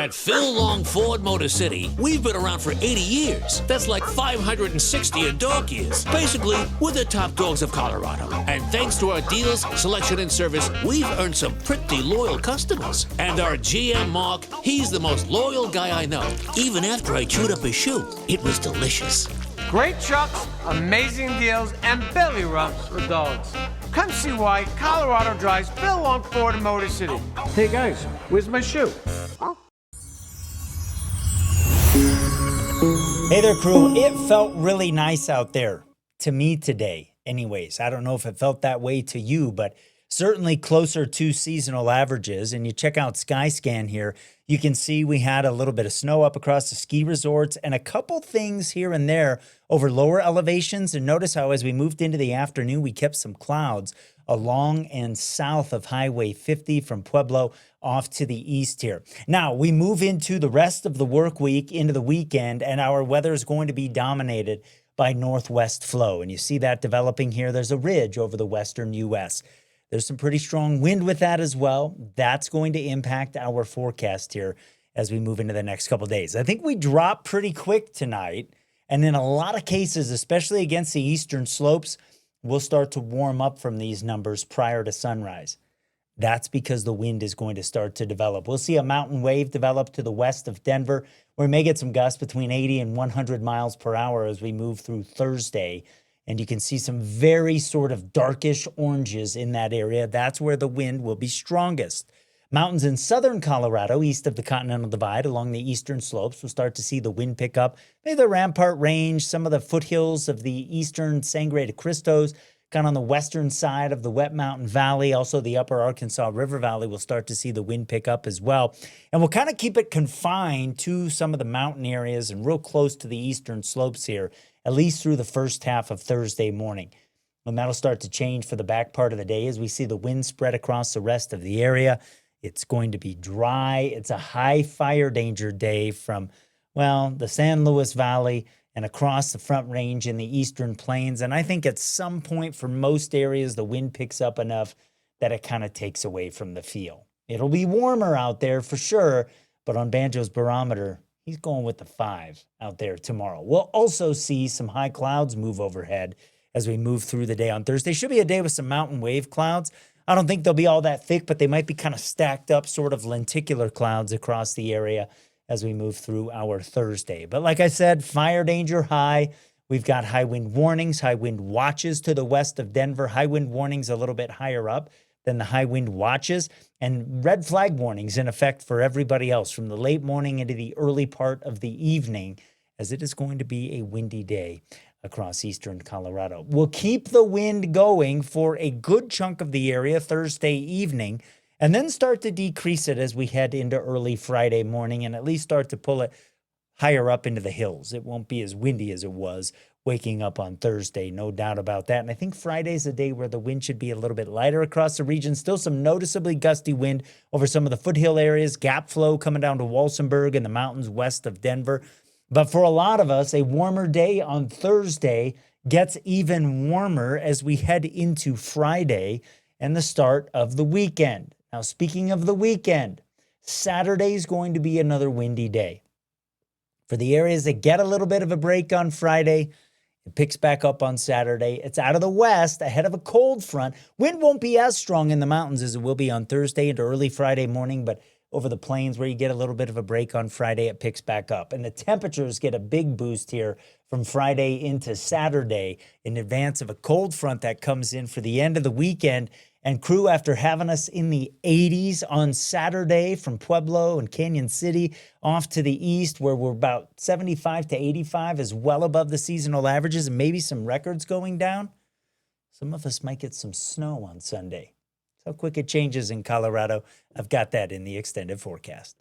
At Phil Long Ford Motor City, we've been around for 80 years. That's like 560 in dog years. Basically, we're the top dogs of Colorado. And thanks to our deals, selection, and service, we've earned some pretty loyal customers. And our GM, Mark, he's the most loyal guy I know. Even after I chewed up his shoe, it was delicious. Great trucks, amazing deals, and belly rubs for dogs. Come see why Colorado drives Phil Long Ford Motor City. Hey guys, where's my shoe? Hey there, crew. It felt really nice out there to me today. Anyways, I don't know if it felt that way to you, but certainly closer to seasonal averages. And you check out Skyscan here, you can see we had a little bit of snow up across the ski resorts and a couple things here and there over lower elevations. And notice how as we moved into the afternoon, we kept some clouds along and south of Highway 50 from Pueblo off to the east here. Now, we move into the rest of the work week, into the weekend, and our weather is going to be dominated by northwest flow. And you see that developing here. There's a ridge over the western U.S. There's some pretty strong wind with that as well. That's going to impact our forecast here as we move into the next couple of days. I think we drop pretty quick tonight. And in a lot of cases, especially against the eastern slopes, we'll start to warm up from these numbers prior to sunrise. That's because the wind is going to start to develop. We'll see a mountain wave develop to the west of Denver. We may get some gusts between 80 and 100 miles per hour as we move through Thursday. And you can see some very sort of darkish oranges in that area. That's where the wind will be strongest. Mountains in southern Colorado, east of the Continental Divide, along the eastern slopes, we'll start to see the wind pick up. Maybe the Rampart Range, some of the foothills of the eastern Sangre de Cristos, kind of on the western side of the Wet Mountain Valley, also the upper Arkansas River Valley, we'll start to see the wind pick up as well. And we'll kind of keep it confined to some of the mountain areas and real close to the eastern slopes here, at least through the first half of Thursday morning. And that'll start to change for the back part of the day as we see the wind spread across the rest of the area. It's going to be dry. It's a high fire danger day from, well, the San Luis Valley and across the Front Range in the eastern plains. And I think at some point for most areas, the wind picks up enough that it kind of takes away from the feel. It'll be warmer out there for sure, but on Banjo's barometer, he's going with the 5 out there tomorrow. We'll also see some high clouds move overhead as we move through the day on Thursday. Should be a day with some mountain wave clouds. I don't think they'll be all that thick, but they might be kind of stacked up, sort of lenticular clouds across the area as we move through our Thursday. But like I said, fire danger high. We've got high wind warnings, high wind watches to the west of Denver, high wind warnings a little bit higher up than the high wind watches, and red flag warnings in effect for everybody else from the late morning into the early part of the evening, as it is going to be a windy day across eastern Colorado. We'll keep the wind going for a good chunk of the area Thursday evening, and then start to decrease it as we head into early Friday morning and at least start to pull it higher up into the hills. It won't be as windy as it was waking up on Thursday, no doubt about that. And I think Friday's a day where the wind should be a little bit lighter across the region. Still some noticeably gusty wind over some of the foothill areas, gap flow coming down to Walsenburg and the mountains west of Denver. But for a lot of us, a warmer day on Thursday gets even warmer as we head into Friday and the start of the weekend. Now, speaking of the weekend, Saturday is going to be another windy day. For the areas that get a little bit of a break on Friday, it picks back up on Saturday. It's out of the west ahead of a cold front. Wind won't be as strong in the mountains as it will be on Thursday into early Friday morning, but over the plains where you get a little bit of a break on Friday, it picks back up. And the temperatures get a big boost here from Friday into Saturday in advance of a cold front that comes in for the end of the weekend. And crew, after having us in the 80s on Saturday from Pueblo and Canyon City off to the east, where we're about 75 to 85 is well above the seasonal averages and maybe some records going down, some of us might get some snow on Sunday. How quick it changes in Colorado. I've got that in the extended forecast.